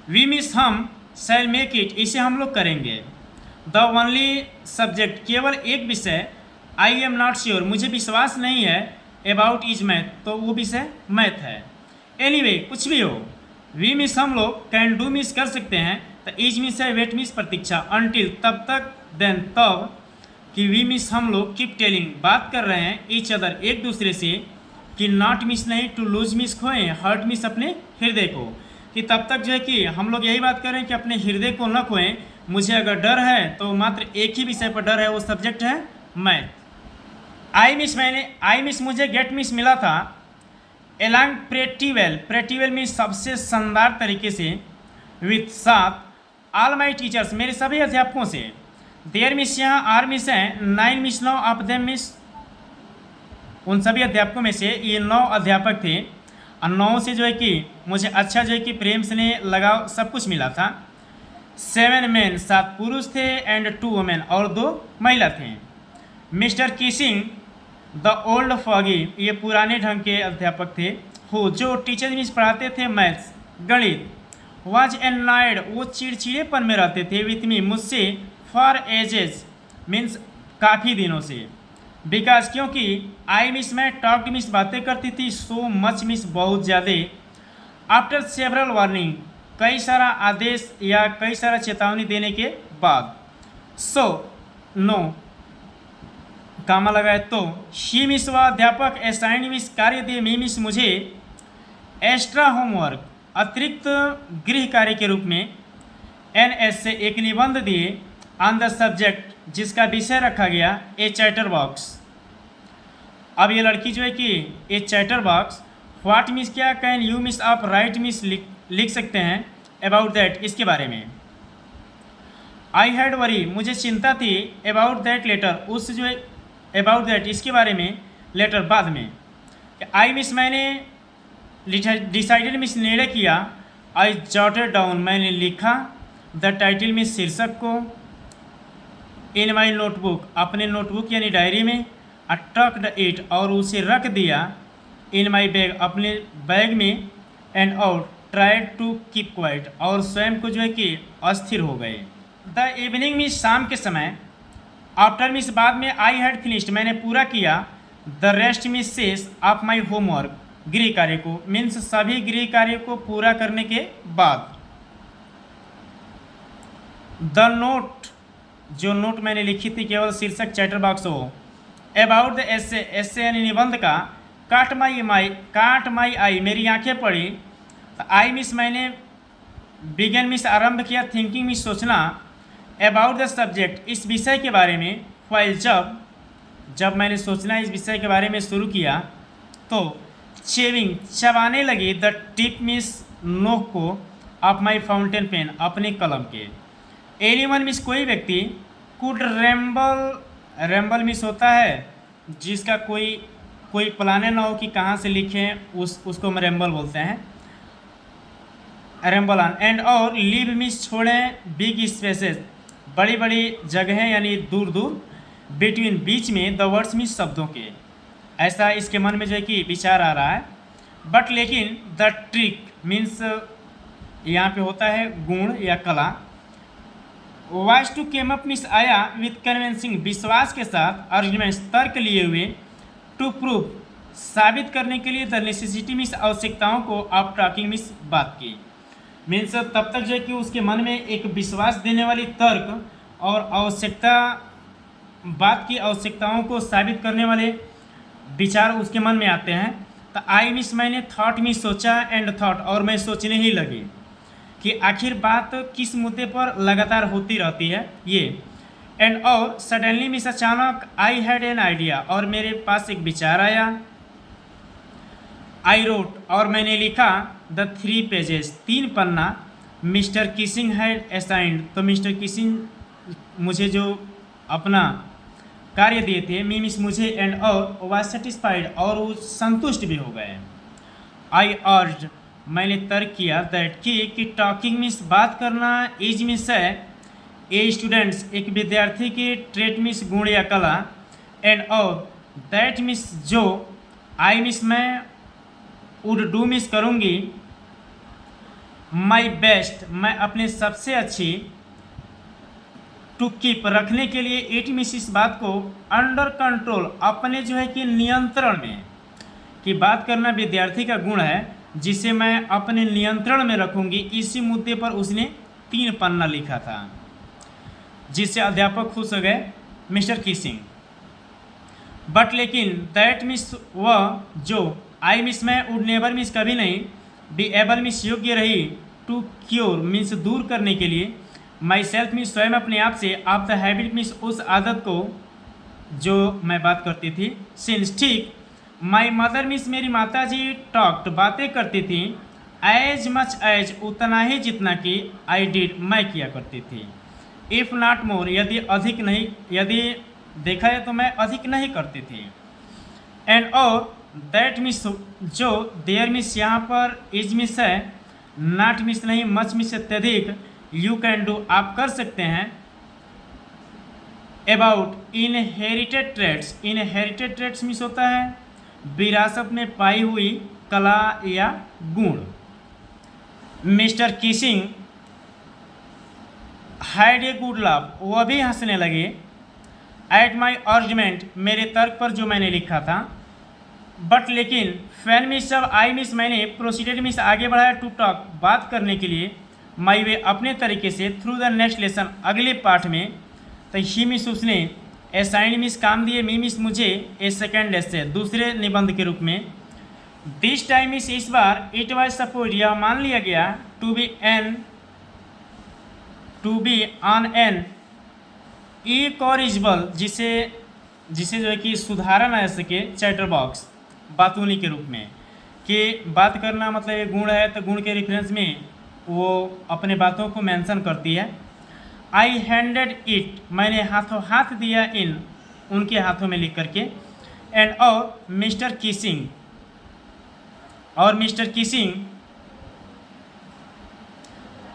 वी मिस हम शैल मेक इट इसे हम लोग करेंगे। द ओनली सब्जेक्ट केवल एक विषय आई एम नॉट श्योर मुझे विश्वास नहीं है अबाउट इज मैथ तो वो विषय मैथ है। एनीवे कुछ भी हो वी मिस हम लोग कैन डू मिस कर सकते हैं तो इज मिस है वेट मिस प्रतीक्षा अनटिल तब तक देन तब कि वी मिस हम लोग कीप टेलिंग बात कर रहे हैं ईच अदर एक दूसरे से कि नॉट मिस नहीं टू लूज मिस खोएं हर्ट मिस अपने हृदय को कि तब तक जो है कि हम लोग यही बात करें कि अपने हृदय को न खोएं। मुझे अगर डर है तो मात्र एक ही विषय पर डर है वो सब्जेक्ट है मैथ। आई मिस मुझे गेट मिस मिला था एलॉन्ग प्रेटी वेल में सबसे शानदार तरीके से विथ साथ ऑल माई टीचर्स मेरे सभी अध्यापकों से। देयर मिस यहाँ आर मिस हैं 9 मिस 9 ऑफ देम मिस उन सभी अध्यापकों में से ये 9 अध्यापक थे और 9 से जो है कि मुझे अच्छा जो है कि प्रेम से लगाव सब कुछ मिला था। 7 मेन 7 पुरुष थे एंड 2 वुमेन और 2 महिला थे। Mister Keesing the old foggy ये पुराने ढंग के अध्यापक थे हो जो टीचर मिस पढ़ाते थे मैथ्स गणित। वाज एनॉयड वो चिड़चिड़ेपन में रहते थे विथ मी मुझसे फॉर एजेस मीन्स काफ़ी दिनों से। बिकॉज क्योंकि आई मिस मैं टॉक्ड मिस बातें करती थी सो मच मिस बहुत ज़्यादा। आफ्टर सेवरल वार्निंग कई सारा आदेश या कई सारा चेतावनी देने के बाद सो नो कामा लगाए तो शी मिस व अध्यापक असाइंड मिस कार्य दे मी मिस मुझे एक्स्ट्रा होमवर्क अतिरिक्त गृह कार्य के रूप में NS से एक निबंध दिए ऑन द सब्जेक्ट जिसका विषय रखा गया ए चैटर बॉक्स। अब ये लड़की जो है कि ए चैटर बॉक्स व्हाट मिस क्या कैन यू मिस आप राइट मिस लिख सकते हैं अबाउट दैट इसके बारे में। आई हैड वरी मुझे चिंता थी अबाउट दैट लेटर उस जो है अबाउट दैट इसके बारे में लेटर बाद में। आई मिस मैंने डिसाइडेड मिस निर्णय किया आई जॉटेड डाउन मैंने लिखा द टाइटल में शीर्षक को इन माई नोटबुक अपने नोटबुक यानी डायरी में अटक्ड इट और उसे रख दिया इन माई बैग अपने बैग में and out tried to keep quiet और स्वयं को जो है कि अस्थिर हो गए। द इवनिंग में शाम के समय आफ्टर मिस बाद में आई हैड फिनिश्ड मैंने पूरा किया the rest misses of my homework गृह कार्य को मीन्स सभी गृह कार्य को पूरा करने के बाद। द नोट जो नोट मैंने लिखी थी केवल शीर्षक चैटर बॉक्स हो अबाउट द एसे यानी निबंध का काट माई आई मेरी आंखें पड़ी। तो आई मिस मैंने बिगन मिस आरंभ किया थिंकिंग मिस सोचना अबाउट द सब्जेक्ट इस विषय के बारे में। फाइल जब मैंने सोचना इस विषय के बारे में शुरू किया तो चेविंग चबाने लगी द टिप मिस नोक को ऑफ माई फाउंटेन पेन अपने कलम के। एनीवन मिस कोई व्यक्ति कुड रेम्बल मिस होता है जिसका कोई प्लाने ना हो कि कहाँ से लिखें उसको हम रेम्बल बोलते हैं रेम्बल ऑन एंड और लीव मिस छोड़ें बिग स्पेसेस बड़ी बड़ी जगहें यानी दूर दूर बिटवीन बीच में द वर्ड्स मिस शब्दों के। ऐसा इसके मन में जो है कि विचार आ रहा है। बट लेकिन द ट्रिक मीन्स यहाँ पे होता है गुण या कला। Wise to came up means आया विथ कन्विंसिंग, विश्वास के साथ, आर्ग्यूमेंट्स तर्क लिए हुए, टू प्रूव साबित करने के लिए, द नेसेसिटी मीन्स आवश्यकताओं को, ऑफ टॉकिंग मीन्स बात की। मीन्स तब तक जो है कि उसके मन में एक विश्वास देने वाली तर्क और आवश्यकता, बात की आवश्यकताओं को साबित करने वाले विचार उसके मन में आते हैं। तो आई मीन्स मैंने, थॉट मीन्स सोचा, एंड थॉट और मैं सोचने ही लगी कि आखिर बात किस मुद्दे पर लगातार होती रहती है ये। एंड और सडनली मीन्स अचानक, आई हैड एन आइडिया और मेरे पास एक विचार आया। आई रोट और मैंने लिखा, the 3 pages 3 Panna, mister Keesing had assigned, तो मिस्टर किसिंग मुझे जो अपना कार्य दिए थे, मीन्स मुझे, एंड और वाज सेटिस्फाइड और वो संतुष्ट भी हो गए। आई अर्ज मैंने तर्क किया, दैट कि टॉकिंग मीन्स बात करना, इज मीन्स है ए स्टूडेंट्स एक विद्यार्थी की, ट्रेट मीन्स गुण या कला, एंड और दैट मीन्स जो, आई मीन्स मैं, वुड डू मीन्स करूँगी, माई बेस्ट मैं अपने सबसे अच्छी, टू कीप रखने के लिए, इट मीन्स इस बात को, अंडर कंट्रोल अपने जो है कि नियंत्रण में, कि बात करना विद्यार्थी का गुण है जिसे मैं अपने नियंत्रण में रखूंगी। इसी मुद्दे पर उसने 3 पन्ना लिखा था, जिससे अध्यापक खुश हो गए, मिस्टर किसिंग। बट लेकिन दैट मीन्स वह जो, आई मीन्स मैं, वुड नेवर मीन्स कभी नहीं, बी एबल मीन्स योग्य रही, टू क्योर मीन्स दूर करने के लिए, माई सेल्फ मीन्स स्वयं अपने आप से, ऑफ द हैबिट मीन्स उस आदत को जो मैं बात करती थी, सिंस ठीक, माई मदर मीन्स मेरी माता जी, टॉक्ट बातें करती थी, एज मच एज उतना ही जितना कि, आई डिड मैं किया करती थी, इफ़ नॉट मोर यदि अधिक नहीं, यदि देखा है तो मैं अधिक नहीं करती थी। एंड और दैट मीन्स जो, देयर मीन्स यहाँ पर, इज मीन्स है, नॉट मीन्स नहीं, मच मीन्स अत्यधिक, यू कैन डू आप कर सकते हैं, about inherited traits, inherited traits means होता है विरासत में पाई हुई कला या गुण। Mr Keesing had a good laugh वह भी हंसने लगे, एट माई आर्ग्यूमेंट मेरे तर्क पर जो मैंने लिखा था। बट लेकिन फैन मिस जब आई मिस मैंने, प्रोसीडेड मिस आगे बढ़ाया, टू टॉक बात करने के लिए, माई वे अपने तरीके से, थ्रू द नेक्स्ट लेसन अगले पाठ में, तो ही मिस उसने, असाइंड मिस काम दिए, मी मिस मुझे, ए सेकेंड से दूसरे निबंध के रूप में, दिस टाइम मिस इस बार, इट वाज सपोज यह मान लिया गया, टू बी ऑन एन इकॉरिजिबल जिसे जो है कि सुधारा ना सके, चैटर बॉक्स बातूनी के रूप में, कि बात करना मतलब एक गुण है तो गुण के रेफरेंस में वो अपने बातों को मेंशन करती है। आई हैंडेड इट मैंने हाथों हाथ दिया, इन उनके हाथों में लिख करके, एंड और मिस्टर किसिंग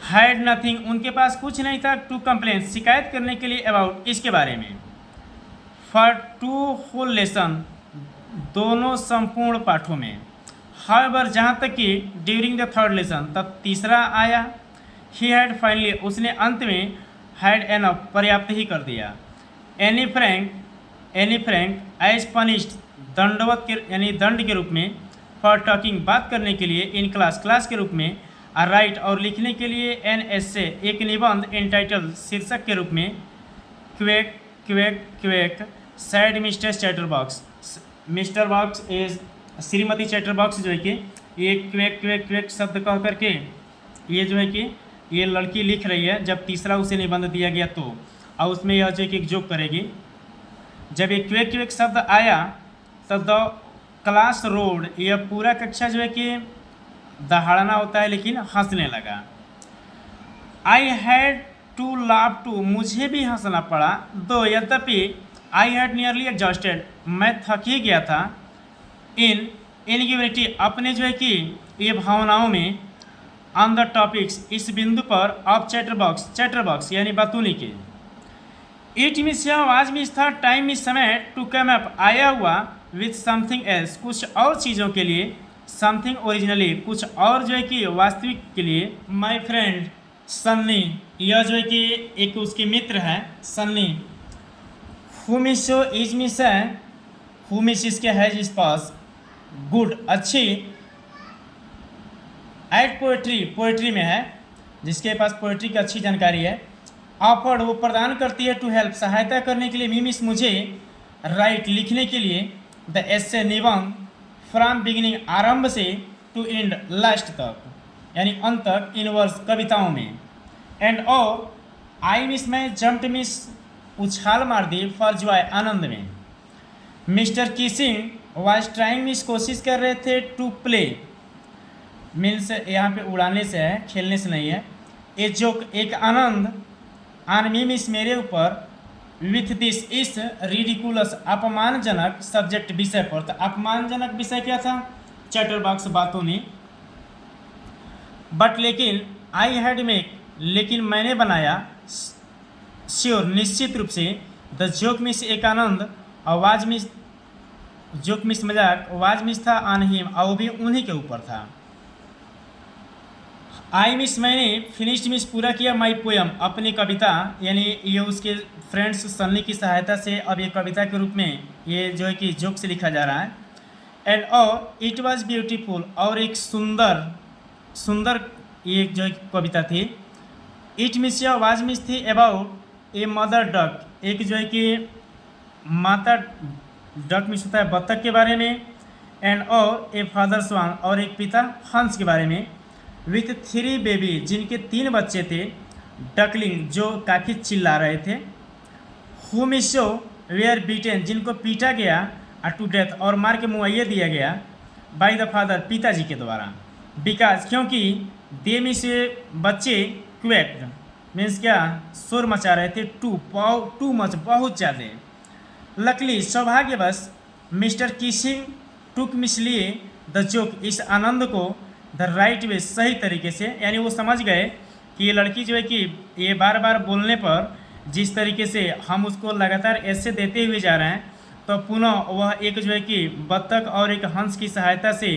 हैड नथिंग उनके पास कुछ नहीं था, टू कंप्लेन शिकायत करने के लिए, अबाउट इसके बारे में, फॉर 2 होल लेसन दोनों संपूर्ण पाठों में, हाउएवर जहाँ तक कि ड्यूरिंग द 3rd लेसन तब तीसरा आया, ही हैड फाइनली उसने अंत में, हैड एनफ पर्याप्त ही कर दिया, एनी फ्रैंक एज पनिश्ड दंडवत के यानी दंड के रूप में, फॉर टॉकिंग बात करने के लिए, इन क्लास के रूप में, राइट और लिखने के लिए, एन एस एक निबंध, इंटाइटल शीर्षक के रूप में, quake sad mister chatterbox, mister box is Shrimati chatterbox जो है कि ये क्वेक शब्द कह करके ये जो है कि ये लड़की लिख रही है, जब तीसरा उसे निबंध दिया गया तो, और उसमें यह जो है कि एक जोक करेगी। जब ये क्वेक शब्द आया तब द क्लास रोड, यह पूरा कक्षा जो है कि दहाड़ना होता है लेकिन हंसने लगा। I had to laugh too मुझे भी हंसना पड़ा, दो यद्यपि आई हैड नियरली एग्जॉस्टेड मैं थक ही गया था, इन इनगिविटी अपने जो है कि ये भावनाओं में, ऑन द टॉपिक्स इस बिंदु पर, ऑफ चैटरबॉक्स यानी बातूनी के, इट मिस यह आवाज मिस था, टाइम मिस समय, टू कम अप आया हुआ, विथ समथिंग एल्स कुछ और चीज़ों के लिए, समथिंग ओरिजिनली, कुछ और जो है कि वास्तविक के लिए। माय फ्रेंड सन्नी, यह जो है कि एक उसके मित्र हैं Sunny. Who miss is miss है, हु मिस इसके हैज इस पास, गुड अच्छी, एट पोएट्री पोएट्री में है, जिसके पास पोएट्री की अच्छी जानकारी है। ऑफर्ड वो प्रदान करती है, टू हेल्प सहायता करने के लिए, मी मिस मुझे, राइट लिखने के लिए, द एसे निबंध, फ्रॉम बिगिनिंग आरंभ से, टू एंड लास्ट तक यानी अंत तक, इन वर्स कविताओं में। एंड और आई मिस में जम्प्ड मिस उछाल मार दी, फॉर जॉय आनंद में। Mister Keesing was trying miss कोशिश कर रहे थे, टू प्ले मीन्स यहाँ पे उड़ाने से है, खेलने से नहीं है। ए जोक एक आनंद, ऑन मी मिस मेरे ऊपर, विथ दिस इस रिडिकुलस अपमानजनक सब्जेक्ट विषय पर। तो अपमानजनक विषय क्या था? चैटरबॉक्स बातों ने। बट लेकिन आई हैड मेक लेकिन मैंने बनाया, श्योर निश्चित रूप से, द जोक मिस एक आनंद, आवाज मिस जोक मिस मजाक, आवाज मिस था ऑन हिम, और वो भी उन्हीं के ऊपर था। आई मिस मैंने, फिनिश्ड मिस पूरा किया, माई पोएम अपनी कविता, यानी ये उसके फ्रेंड्स सन्नी की सहायता से अब ये कविता के रूप में ये जो है कि जोक से लिखा जा रहा है। एंड और इट वाज ब्यूटीफुल, और एक सुंदर सुंदर ये जो है कविता थी। इट मिस या आवाज मिस थी अबाउट ए मदर डक, एक जो है कि माता डक मिस होता है बत्तख के बारे में। एंड और ए फादर स्वान, और एक पिता हंस के बारे में। विथ 3 बेबी, जिनके 3 बच्चे थे। डकलिंग, जो काफ़ी चिल्ला रहे थे। हु मिसो वेयर बीटेन, जिनको पीटा गया, टू डेथ, और मार के मुआइया दिया गया, बाय द फादर, पिताजी के द्वारा। बिकॉज, क्योंकि दे मिस बच्चे, क्वेक्ड मीन्स क्या, शोर मचा रहे थे, टू मच बहुत ज़्यादा। लकली, सौभाग्यवश, मिस्टर किसिंग टुक मिस लिए द जोक, इस आनंद को, द राइट वे, सही तरीके से, यानी वो समझ गए कि ये लड़की जो है कि ये बार बार बोलने पर जिस तरीके से हम उसको लगातार ऐसे देते हुए जा रहे हैं, तो पुनः वह एक जो है कि बत्तख और एक हंस की सहायता से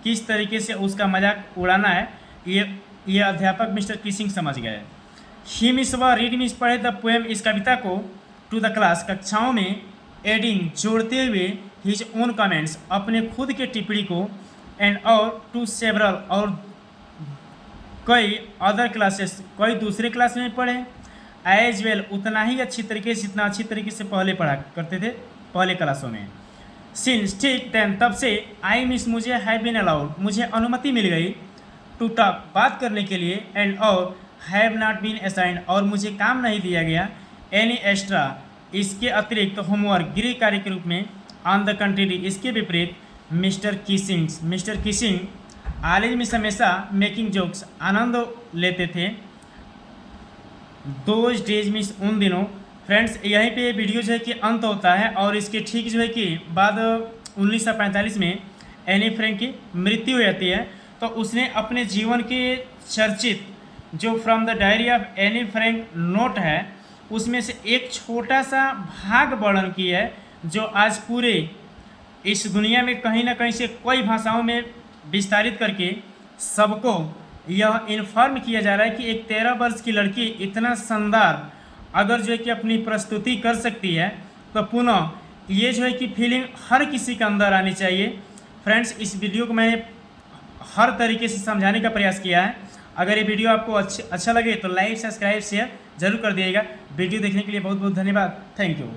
किस तरीके से उसका मजाक उड़ाना है, ये अध्यापक मिस्टर किसिंग समझ गए। ही मिस व रीड मिस पढ़े द पोएम, इस कविता को, टू द क्लास, कक्षाओं में, एडिंग जोड़ते हुए, हिज ओन कमेंट्स, अपने खुद के टिप्पणी को, एंड और टू सेवरल, और कई अदर क्लासेस, कई दूसरे क्लास में पढ़े। एज वेल, उतना ही अच्छी तरीके से, जितना अच्छी तरीके से पहले पढ़ा करते थे पहले क्लासों में। सिंस, ठीक, देन, तब से, आई मिस मुझे, हैव बीन अलाउड, मुझे अनुमति मिल गई, टू टॉक, बात करने के लिए, एंड और हैव नॉट बीन असाइंड, और मुझे काम नहीं दिया गया, एनी एक्स्ट्रा, इसके अतिरिक्त, होमवर्क, गृह कार्य के रूप में, ऑन द कंट्री, इसके विपरीत। मिस्टर किसिंग ऑलवेज मिस, हमेशा, मेकिंग जोक्स, आनंद लेते थे, दोज डेज मिस, उन दिनों। फ्रेंड्स, यहीं पे वीडियो जो है कि अंत होता है, और इसके ठीक जो है कि बाद 1945 में एनी फ्रैंक की मृत्यु हो जाती है। तो उसने अपने जीवन के चर्चित जो from the diary of Anne Frank note है, उसमें से एक छोटा सा भाग वर्णन की है, जो आज पूरे इस दुनिया में कहीं ना कहीं से कई भाषाओं में विस्तारित करके सबको यह इन्फॉर्म किया जा रहा है कि एक 13 वर्ष की लड़की इतना शानदार अगर जो है कि अपनी प्रस्तुति कर सकती है, तो पुनः ये जो है कि फीलिंग हर किसी के अंदर आनी चाहिए। फ्रेंड्स, इस वीडियो को मैंने हर तरीके से समझाने का प्रयास किया है। अगर ये वीडियो आपको अच्छा लगे तो लाइक, सब्सक्राइब, शेयर जरूर कर दिएगा। वीडियो देखने के लिए बहुत बहुत धन्यवाद। Thank you.